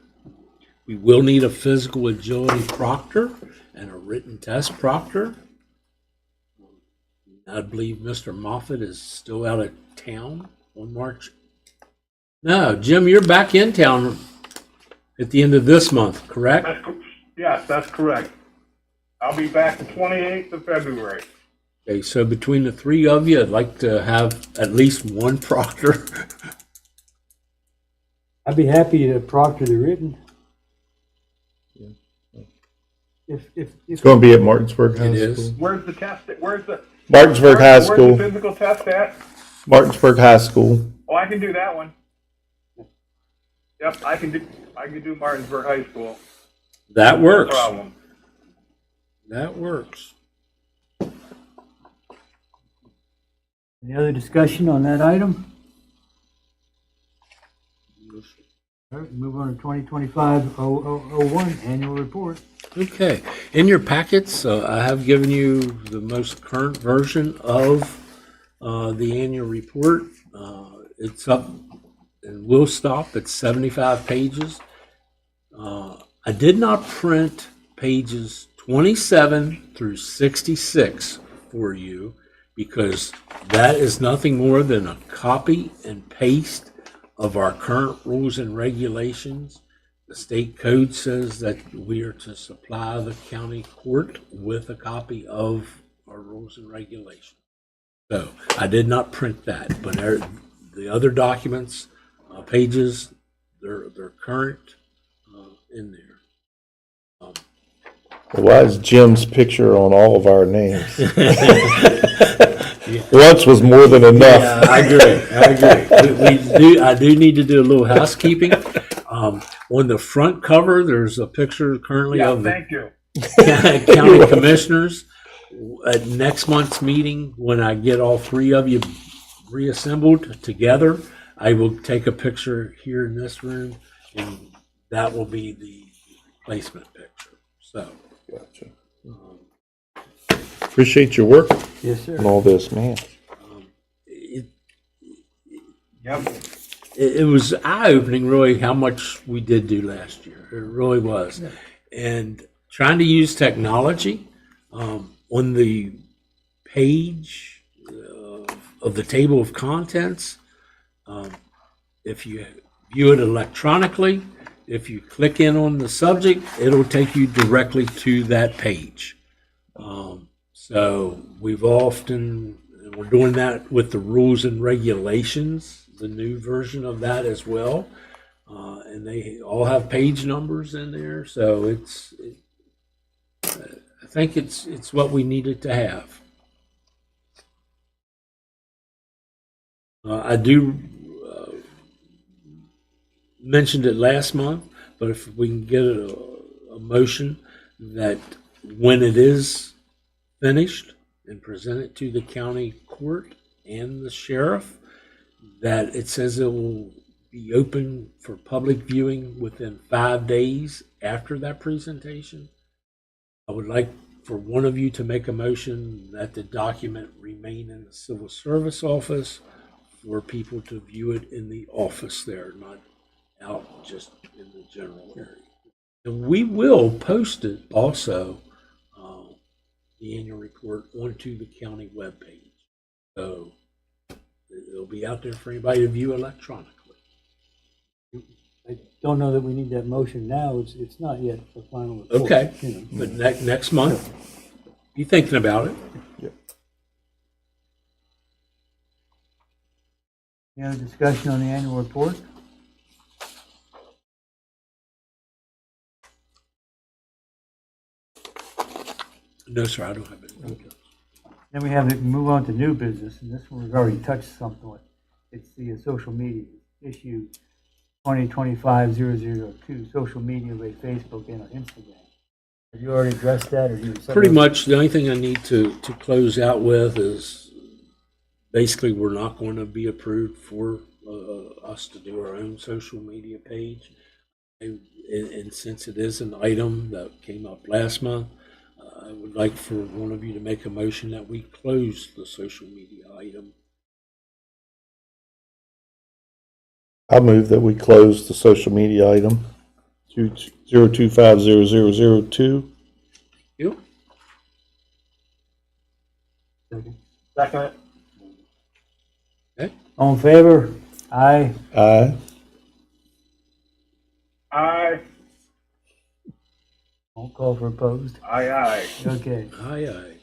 Speaker 1: We will need a physical agility proctor and a written test proctor. I believe Mr. Moffett is still out of town on March. No, Jim, you're back in town at the end of this month, correct?
Speaker 4: Yes, that's correct. I'll be back the 28th of February.
Speaker 1: Okay, so between the 3 of you, I'd like to have at least one proctor.
Speaker 5: I'd be happy to proctor the written. If
Speaker 3: It's going to be at Martinsburg High
Speaker 1: It
Speaker 3: School.
Speaker 1: is.
Speaker 4: Where's the test? Where's the
Speaker 3: Martinsburg High School.
Speaker 4: Where's the physical test at?
Speaker 3: Martinsburg High School.
Speaker 4: Oh, I can do that one. Yep, I can do Martinsburg High School.
Speaker 1: That
Speaker 4: No
Speaker 1: works.
Speaker 4: problem.
Speaker 1: That works.
Speaker 5: Any other discussion on that item? All right, move on to 2025-0001, annual report.
Speaker 1: Okay. In your packets, I have given you the most current version of the annual report. It's up and will stop at 75 pages. I did not print pages 27 through 66 for you because that is nothing more than a copy and paste of our current rules and regulations. The state code says that we are to supply the county court with a copy of our rules and regulations. So I did not print that, but the other documents, pages, they're current in there.
Speaker 3: Why is Jim's picture on all of our names? Once was more than enough.
Speaker 1: Yeah, I agree. I do need to do a little housekeeping. On the front cover, there's a picture currently
Speaker 4: Yeah,
Speaker 1: of the
Speaker 4: thank you.
Speaker 1: county commissioners. At next month's meeting, when I get all three of you reassembled together, I will take a picture here in this room, and that will be the replacement picture. So,
Speaker 3: Gotcha. Appreciate your work
Speaker 5: Yes, sir.
Speaker 3: on all this, man.
Speaker 1: it,
Speaker 4: Yep.
Speaker 1: it was eye-opening, really, how much we did do last year. It really was. And trying to use technology on the page of the table of contents, if you view it electronically, if you click in on the subject, it'll take you directly to that page. So we've often, and we're doing that with the rules and regulations, the new version of that as well. And they all have page numbers in there. So I think it's what we needed to have. I do mentioned it last month, but if we can get a motion that when it is finished and presented to the county court and the sheriff, that it says it will be open for public viewing within 5 days after that presentation. I would like for one of you to make a motion that the document remain in the civil service office for people to view it in the office there, not out just in the general area. And we will post it also, the annual report, onto the county webpage. So it'll be out there for anybody to view electronically.
Speaker 5: I don't know that we need that motion now. It's not yet the final report.
Speaker 1: Okay,
Speaker 5: You know.
Speaker 1: but next month, be thinking about it.
Speaker 5: Any other discussion on the annual report?
Speaker 1: No, sir, I don't have it.
Speaker 5: Then we have to move on to new business, and this one we've already touched something with. It's the social media issue 2025-002, social media like Facebook and Instagram. Have you already addressed that, or do you?
Speaker 1: Pretty much the only thing I need to close out with is basically we're not going to be approved for us to do our own social media page. And since it is an item that came up last month, I would like for one of you to make a motion that we close the social media item.
Speaker 3: I move that we close the social media item 0250002.
Speaker 1: You?
Speaker 4: Second.
Speaker 1: Okay.
Speaker 5: All in favor? Aye.
Speaker 3: Aye.
Speaker 4: Aye.
Speaker 5: Won't call for opposed.
Speaker 4: Aye, aye.
Speaker 5: Okay.
Speaker 1: Aye, aye.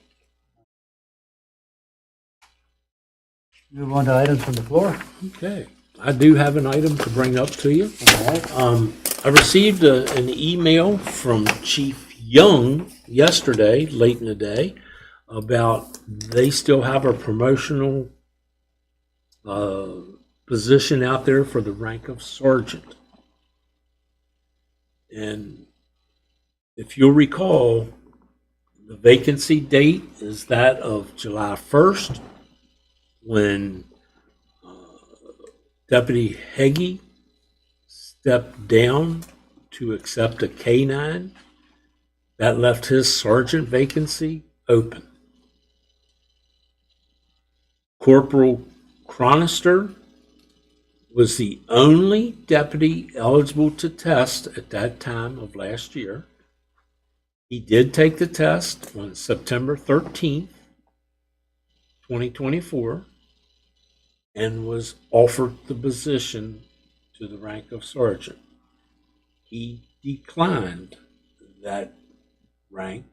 Speaker 5: Move on to items from the floor.
Speaker 1: Okay. I do have an item to bring up to you.
Speaker 5: All right.
Speaker 1: I received an email from Chief Young yesterday, late in the day, about they still have a promotional position out there for the rank of sergeant. And if you'll recall, the vacancy date is that of July 1st, when Deputy Heggie stepped down to accept a K-9. That left his sergeant vacancy open. Corporal Chronister was the only deputy eligible to test at that time of last year. He did take the test on September 13th, 2024, and was offered the position to the rank of sergeant. He declined that rank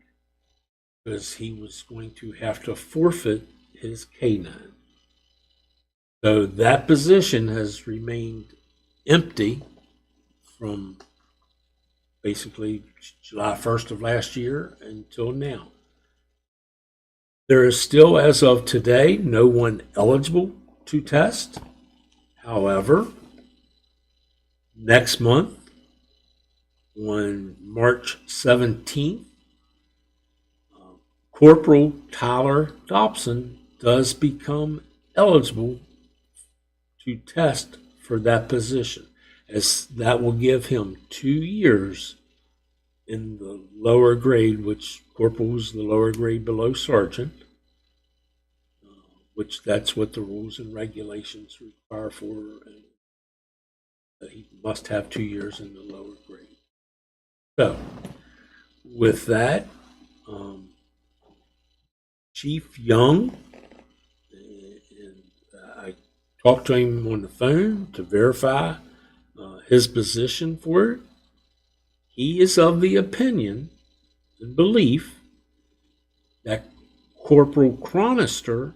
Speaker 1: because he was going to have to forfeit his K-9. So that position has remained empty from basically July 1st of last year until now. There is still, as of today, no one eligible to test. However, next month, on March 17th, Corporal Tyler Dobson does become eligible to test for that position, as that will give him 2 years in the lower grade, which corporal is the lower grade below sergeant, which that's what the rules and regulations require for, and that he must have 2 years in the lower grade. So, with that, Chief Young, and I talked to him on the phone to verify his position for it. He is of the opinion and belief that Corporal Chronister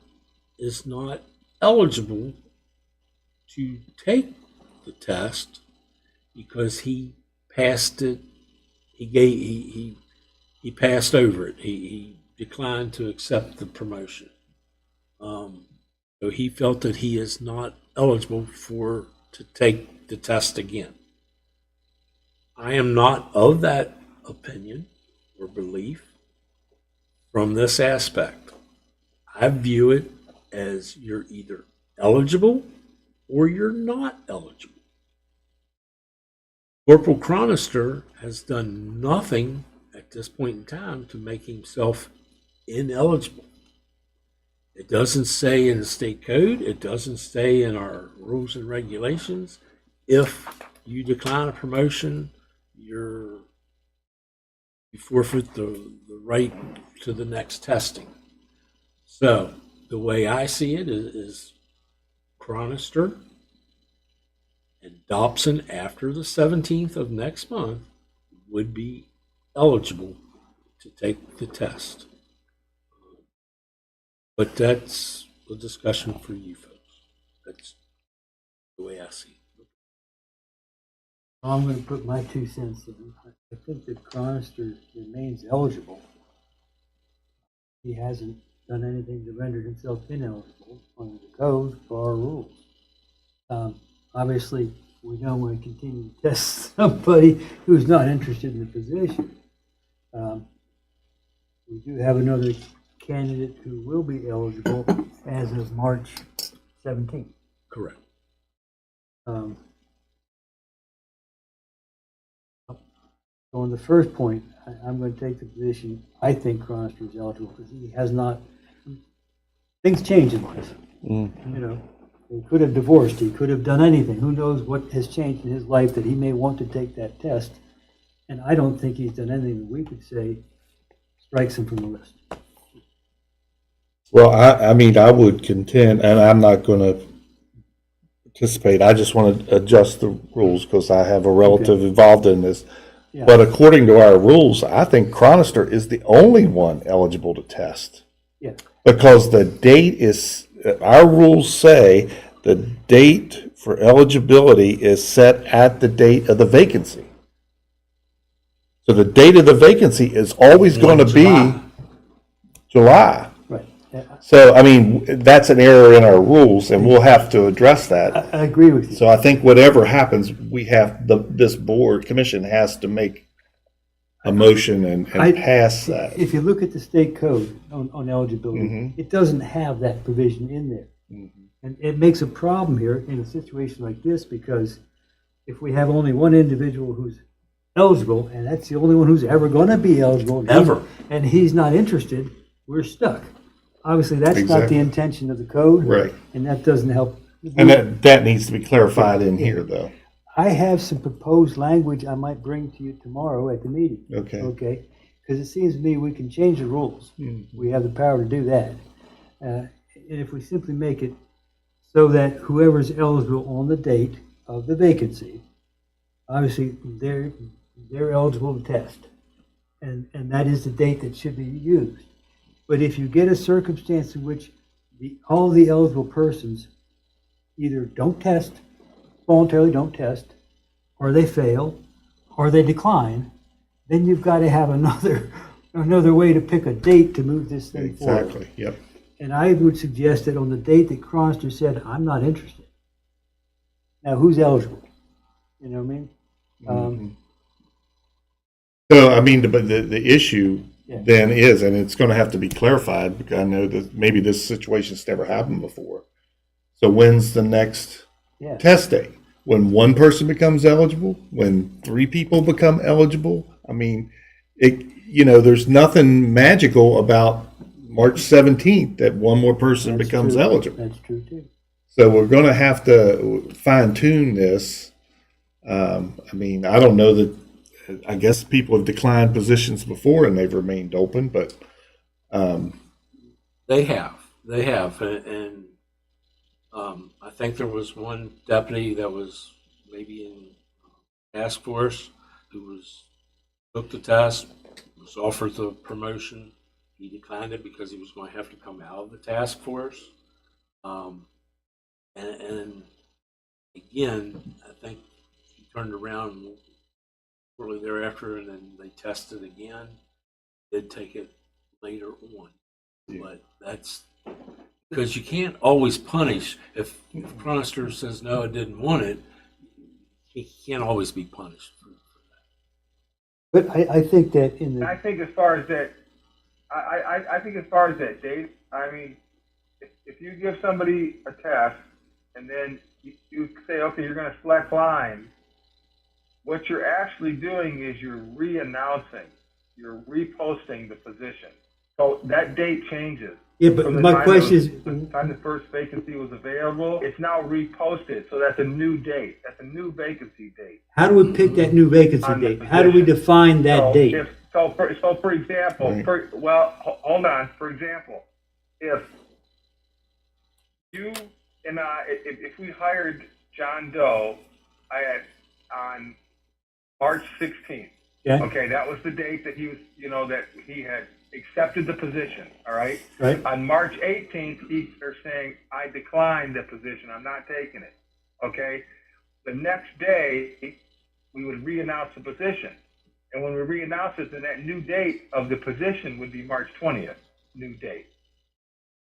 Speaker 1: is not eligible to take the test because he passed it. He passed over it. He declined to accept the promotion. So he felt that he is not eligible to take the test again. I am not of that opinion or belief from this aspect. I view it as you're either eligible or you're not eligible. Corporal Chronister has done nothing at this point in time to make himself ineligible. It doesn't say in the state code, it doesn't say in our rules and regulations, if you decline a promotion, you forfeit the right to the next testing. So the way I see it is Chronister and Dobson after the 17th of next month would be eligible to take the test. But that's a discussion for you folks. That's the way I see it.
Speaker 5: I'm going to put my 2 cents in. I think that Chronister remains eligible. He hasn't done anything to render himself ineligible under the code for our rules. Obviously, we don't want to continue to test somebody who's not interested in the position. We do have another candidate who will be eligible as of March 17th.
Speaker 1: Correct.
Speaker 5: So on the first point, I'm going to take the position, I think Chronister is eligible because he has not, things change in life. You know, he could have divorced, he could have done anything. Who knows what has changed in his life that he may want to take that test. And I don't think he's done anything that we could say strikes him from the list.
Speaker 3: Well, I mean, I would contend, and I'm not going to participate. I just want to adjust the rules because I have a relative involved in this.
Speaker 5: Yeah.
Speaker 3: But according to our rules, I think Chronister is the only one eligible to test.
Speaker 5: Yeah.
Speaker 3: Because the date is, our rules say the date for eligibility is set at the date of the vacancy. So the date of the vacancy is always going to be
Speaker 1: July.
Speaker 3: July.
Speaker 5: Right.
Speaker 3: So, I mean, that's an error in our rules, and we'll have to address that.
Speaker 5: I agree with you.
Speaker 3: So I think whatever happens, we have, this board, commission has to make a motion and pass that.
Speaker 5: If you look at the state code on eligibility, it doesn't have that provision in there. And it makes a problem here in a situation like this, because if we have only one individual who's eligible, and that's the only one who's ever going to be eligible,
Speaker 1: Ever.
Speaker 5: and he's not interested, we're stuck. Obviously, that's not
Speaker 3: Exactly.
Speaker 5: the intention of the code.
Speaker 3: Right.
Speaker 5: And that doesn't help.
Speaker 3: And that needs to be clarified in here, though.
Speaker 5: I have some proposed language I might bring to you tomorrow at the meeting.
Speaker 3: Okay.
Speaker 5: Okay? Because it seems to me we can change the rules. We have the power to do that. And if we simply make it so that whoever's eligible on the date of the vacancy, obviously, they're eligible to test. And that is the date that should be used. But if you get a circumstance in which all the eligible persons either don't test, voluntarily don't test, or they fail, or they decline, then you've got to have another way to pick a date to move this thing forward.
Speaker 3: Exactly, yep.
Speaker 5: And I would suggest that on the date that Cronster said, I'm not interested. Now, who's eligible? You know what I mean?
Speaker 3: So, I mean, but the issue
Speaker 5: Yeah.
Speaker 3: then is, and it's going to have to be clarified, because I know that maybe this situation's never happened before. So when's the next
Speaker 5: Yeah.
Speaker 3: test day? When one person becomes eligible? When 3 people become eligible? I mean, there's nothing magical about March 17th that one more person
Speaker 5: That's
Speaker 3: becomes
Speaker 5: true.
Speaker 3: eligible.
Speaker 5: That's true, too.
Speaker 3: So we're going to have to fine tune this. I mean, I don't know that, I guess people have declined positions before and they've remained open, but
Speaker 1: They have, and I think there was one deputy that was maybe in task force who took the test, was offered the promotion. He declined it because he was going to have to come out of the task force. And again, I think he turned around shortly thereafter, and then they tested again. Did take it later on, but that's because you can't always punish. If Cronster says no, I didn't want it, he can't always be punished for that.
Speaker 5: But I think that
Speaker 4: I think as far as that, I think as far as that date, I mean, if you give somebody a test and then you say, okay, you're going to select line, what you're actually doing is you're re-announcing, you're reposting the position. So that date changes.
Speaker 5: Yeah, but
Speaker 4: From the
Speaker 5: my
Speaker 4: time
Speaker 5: question is,
Speaker 4: the time the first vacancy was available, it's now reposted. So that's a new date. That's a new vacancy date.
Speaker 5: how do we pick that new vacancy
Speaker 4: On the
Speaker 5: date? How do we
Speaker 4: position.
Speaker 5: define that date?
Speaker 4: For example,
Speaker 3: Right.
Speaker 4: hold on. For example, if you and I, if we hired John Doe on March 16th,
Speaker 5: Okay,
Speaker 4: okay, that was the date that he was, that he had accepted the position, all right?
Speaker 5: right?
Speaker 4: On March 18th, they're saying, I declined the position, I'm not taking it, okay? The next day, we would re-announce the position. And when we re-announce it, then that new date of the position would be March 20th, new date.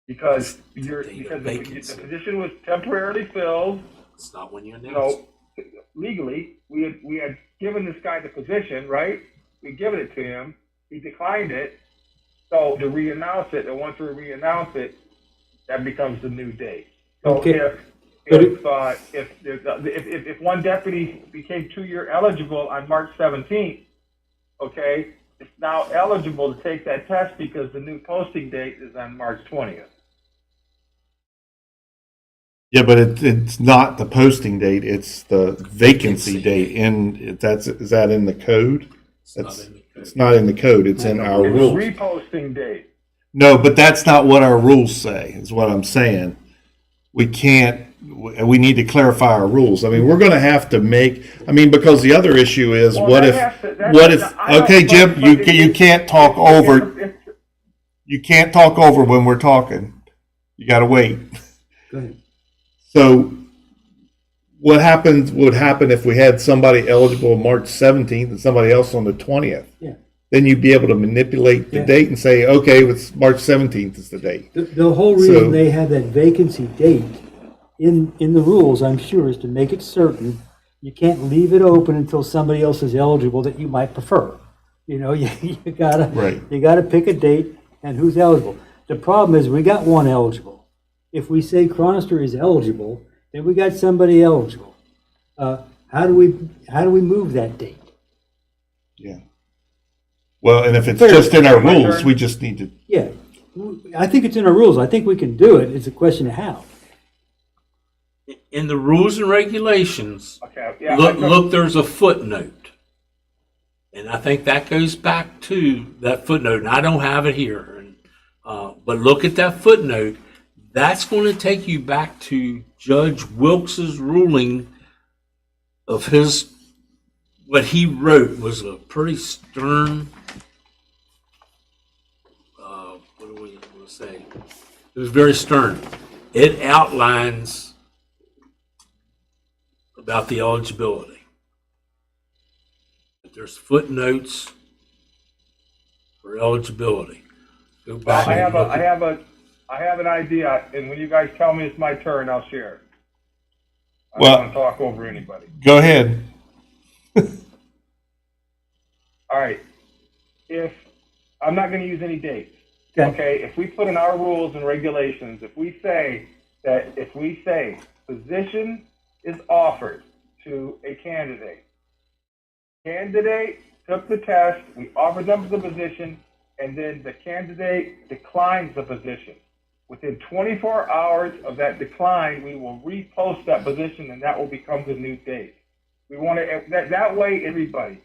Speaker 4: Because the position was temporarily filled,
Speaker 1: It's not when you announce it.
Speaker 4: legally, we had given this guy the position, right? We'd given it to him, he declined it. So to re-announce it, and once we re-announce it, that becomes the new date. So
Speaker 5: Okay. But
Speaker 4: if one deputy became 2-year eligible on March 17th, okay, it's now eligible to take that test because the new posting date is on March 20th.
Speaker 3: yeah, but it's not the posting date, it's the vacancy date. Is that in the code? It's not in the code, it's in our
Speaker 4: It's
Speaker 3: rules.
Speaker 4: reposting date.
Speaker 3: No, but that's not what our rules say, is what I'm saying. We need to clarify our rules. I mean, we're going to have to because the other issue is,
Speaker 4: Well,
Speaker 3: okay, Jim, you can't talk over, you can't talk over when we're talking. You got to wait.
Speaker 5: Go ahead.
Speaker 3: So what would happen if we had somebody eligible March 17th and somebody else on the 20th?
Speaker 5: Yeah.
Speaker 3: then you'd be able to manipulate the
Speaker 5: Yeah.
Speaker 3: date and say, okay, it's March 17th is the date.
Speaker 5: The whole
Speaker 3: So-
Speaker 5: reason they have that vacancy date in the rules, I'm sure, is to make it certain you can't leave it open until somebody else is eligible that you might prefer. You know, you gotta,
Speaker 3: Right.
Speaker 5: you gotta pick a date and who's eligible. The problem is, we got one eligible. If we say Cronister is eligible, then we got somebody eligible. How do we move that date?
Speaker 3: Yeah. Well, and if it's
Speaker 5: Fair.
Speaker 3: just in our
Speaker 4: My
Speaker 3: rules,
Speaker 4: turn.
Speaker 3: we just need to,
Speaker 5: Yeah, I think it's in our rules. I think we can do it. It's a question of how.
Speaker 1: In the rules and regulations,
Speaker 4: Okay, yeah.
Speaker 1: look, there's a footnote. And I think that goes back to that footnote, and I don't have it here. But look at that footnote. That's going to take you back to Judge Wilkes's ruling of his, what he wrote was a pretty stern, what do we want to say? It was very stern. It outlines about the eligibility. There's footnotes for eligibility. Go back.
Speaker 4: I
Speaker 1: and look at-
Speaker 4: I have an idea, and when you guys tell me it's my turn, I'll share. I
Speaker 3: Well-
Speaker 4: don't want to talk over anybody.
Speaker 3: go ahead.
Speaker 4: All right. If, I'm not going to use any dates.
Speaker 5: Okay.
Speaker 4: Okay, if we put in our rules and regulations, if we say position is offered to a candidate, candidate took the test, we offered them the position, and then the candidate declines the position. Within 24 hours of that decline, we will repost that position, and that will become the new date. We want to, that way, everybody,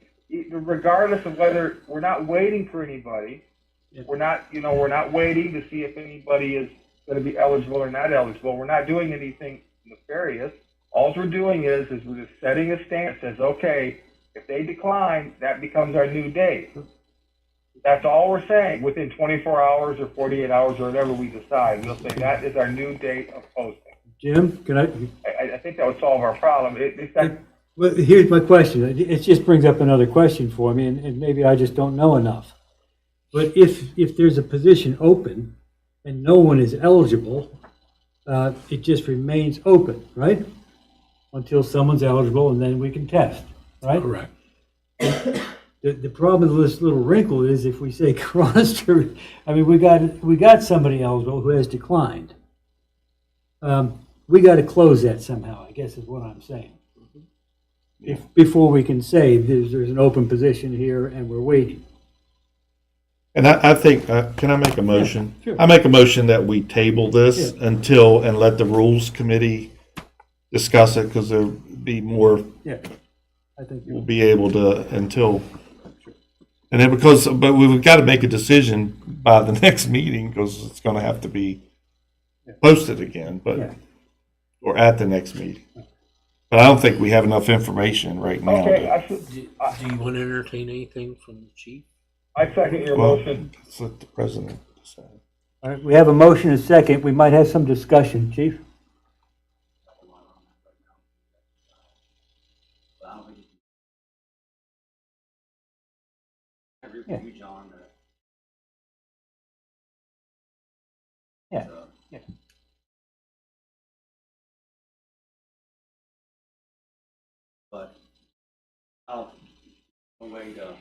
Speaker 4: regardless of whether, we're not waiting for anybody. We're not waiting to see if anybody is going to be eligible or not eligible. We're not doing anything nefarious. All we're doing is we're just setting a stance that says, okay, if they decline, that becomes our new date. That's all we're saying. Within 24 hours or 48 hours or whatever we decide, we'll say that is our new date of posting.
Speaker 5: Jim, can
Speaker 4: I think that would solve our problem. It's that,
Speaker 5: well, here's my question. It just brings up another question for me, and maybe I just don't know enough. But if there's a position open and no one is eligible, it just remains open, right? Until someone's eligible, and then we can test, right?
Speaker 1: Correct.
Speaker 5: The problem with this little wrinkle is if we say Cronister, I mean, we got somebody eligible who has declined. We got to close that somehow, I guess is what I'm saying. Before we can say there's an open position here and we're waiting.
Speaker 3: And I think, can I make a motion?
Speaker 5: sure.
Speaker 3: I make a motion that we table this
Speaker 5: Yeah.
Speaker 3: until, and let the rules committee discuss it, because there'll be more,
Speaker 5: Yeah, I think
Speaker 3: we'll be able to, until, and then but we've got to make a decision by the next meeting, because it's going to have to be posted again,
Speaker 5: Yeah.
Speaker 3: but, or at the next meeting. But I don't think we have enough information right now.
Speaker 4: okay,
Speaker 1: Do you want to entertain anything from the chief?
Speaker 4: I second your
Speaker 3: Well,
Speaker 4: motion.
Speaker 3: let's let the president decide.
Speaker 5: All right, we have a motion and a second. We might have some discussion, Chief.
Speaker 6: I agree
Speaker 5: Yeah.
Speaker 6: with you, John, that.
Speaker 5: Yeah,
Speaker 6: uh, But no way to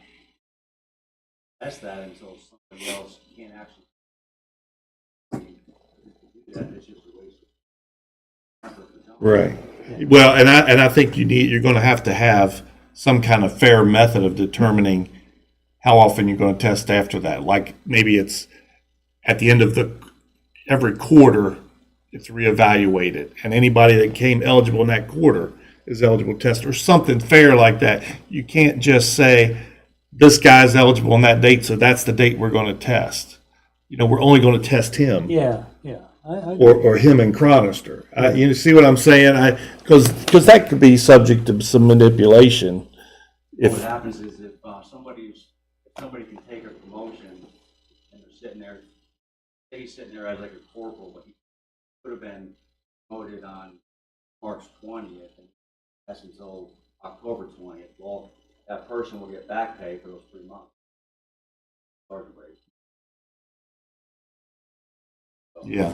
Speaker 6: test that until somebody else can't actually do that. It's just a waste of effort for John.
Speaker 3: Right. Well, and I think you're going to have some kind of fair method of determining how often you're going to test after that. Like maybe it's at the end of every quarter, it's reevaluated, and anybody that came eligible in that quarter is eligible to test, or something fair like that. You can't just say this guy's eligible on that date, so that's the date we're going to test. We're only going to test him.
Speaker 5: yeah.
Speaker 3: Or him and Cronister. You see what I'm saying? Because that could be subject to some manipulation.
Speaker 6: What
Speaker 3: If
Speaker 6: happens is if somebody can take a promotion and they're sitting there, say he's sitting there as like a corporal, but he could have been promoted on March 20th, and that's until October 20th. Well, that person will get back pay for those 3 months.
Speaker 3: Yeah.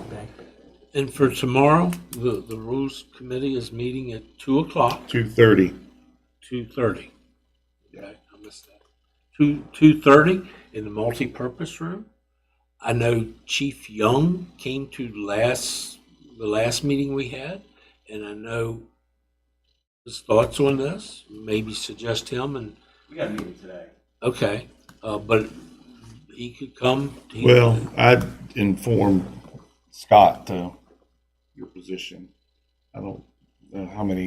Speaker 1: And for tomorrow, the Rules Committee is meeting at 2 o'clock,
Speaker 3: 2:30.
Speaker 1: 2:30. Okay, I missed that. 2:30 in the multipurpose room. I know Chief Young came to the last meeting we had, and I know his thoughts on this. Maybe suggest him and,
Speaker 6: We got a meeting today.
Speaker 1: okay, but he could come.
Speaker 3: Well, I'd inform Scott to your position. I don't know how many,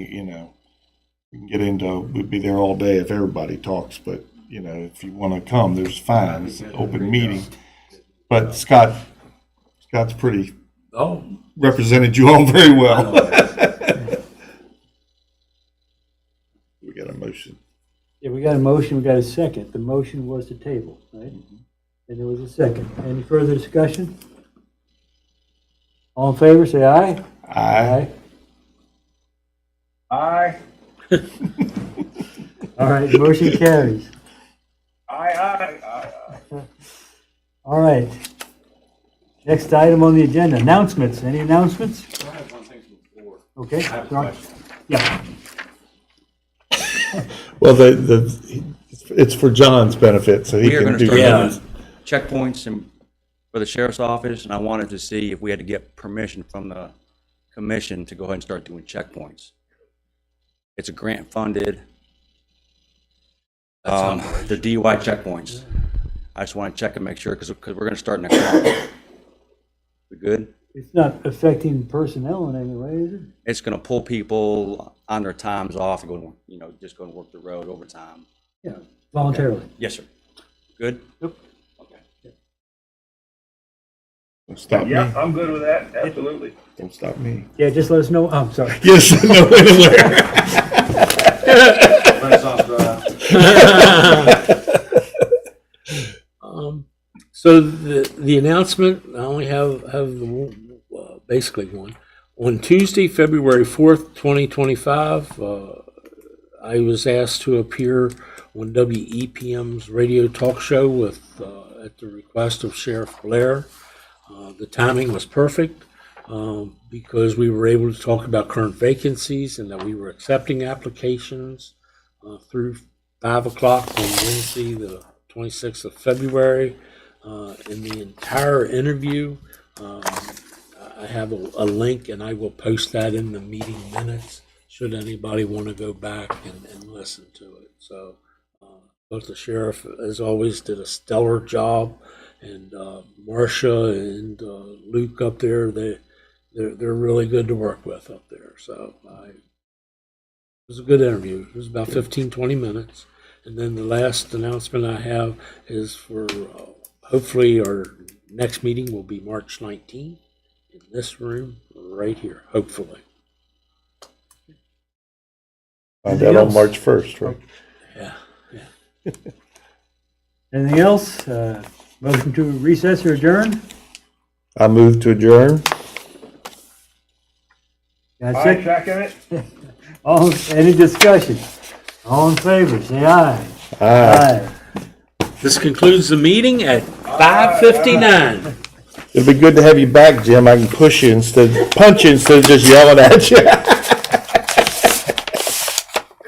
Speaker 3: we can get into, we'd be there all day if everybody talks, but, if you want to come, there's fine. It's an open meeting. But Scott's represented you all very well. We got a motion.
Speaker 5: Yeah, we got a motion, we got a second. The motion was to table, right? And there was a second. Any further discussion? All in favor, say aye.
Speaker 3: Aye.
Speaker 4: Aye.
Speaker 5: All right, motion carries.
Speaker 4: Aye.
Speaker 5: All right. Next item on the agenda, announcements. Any announcements?
Speaker 6: I have one thing from the board.
Speaker 5: Okay.
Speaker 6: I have a
Speaker 5: sorry.
Speaker 6: question.
Speaker 5: Yeah.
Speaker 3: Well, it's for John's benefit, so he
Speaker 6: We are
Speaker 3: can
Speaker 6: going to
Speaker 3: do
Speaker 6: start
Speaker 3: that.
Speaker 6: doing checkpoints for the sheriff's office, and I wanted to see if we had to get permission from the commission to go ahead and start doing checkpoints. It's a grant funded. The DUI checkpoints. I just want to check and make sure, because we're going to start next month. We good?
Speaker 5: It's not affecting personnel in any way, is it?
Speaker 6: It's going to pull people on their times off and go, just go and work the road overtime.
Speaker 5: Yeah, voluntarily.
Speaker 6: Yes, sir. Good?
Speaker 5: Yep.
Speaker 6: Okay.
Speaker 3: Don't stop me.
Speaker 4: Yeah, I'm good with that, absolutely.
Speaker 3: Don't stop me.
Speaker 5: Yeah, just let us know. Oh, I'm sorry.
Speaker 3: Yes, no, anywhere.
Speaker 1: So the announcement, I only have basically one. On Tuesday, February 4th, 2025, I was asked to appear on WEPM's radio talk show at the request of Sheriff Blair. The timing was perfect because we were able to talk about current vacancies and that we were accepting applications through 5 o'clock on Wednesday, the 26th of February. In the entire interview, I have a link, and I will post that in the meeting minutes should anybody want to go back and listen to it. So both the sheriff, as always, did a stellar job, and Marcia and Luke up there, they're really good to work with up there. So it was a good interview. It was about 15-20 minutes. And then the last announcement I have is for hopefully our next meeting will be March 19th in this room right here, hopefully.
Speaker 3: Find out on March 1st, right?
Speaker 1: Yeah.
Speaker 5: Anything else? Motion to recess or adjourn?
Speaker 3: I move to adjourn.
Speaker 5: That's
Speaker 4: I
Speaker 5: it.
Speaker 4: second it.
Speaker 5: Any discussion? All in favor, say aye.
Speaker 3: Aye.
Speaker 1: This concludes the meeting at 5:59.
Speaker 3: It'll be good to have you back, Jim. I can punch you instead of just yelling at you.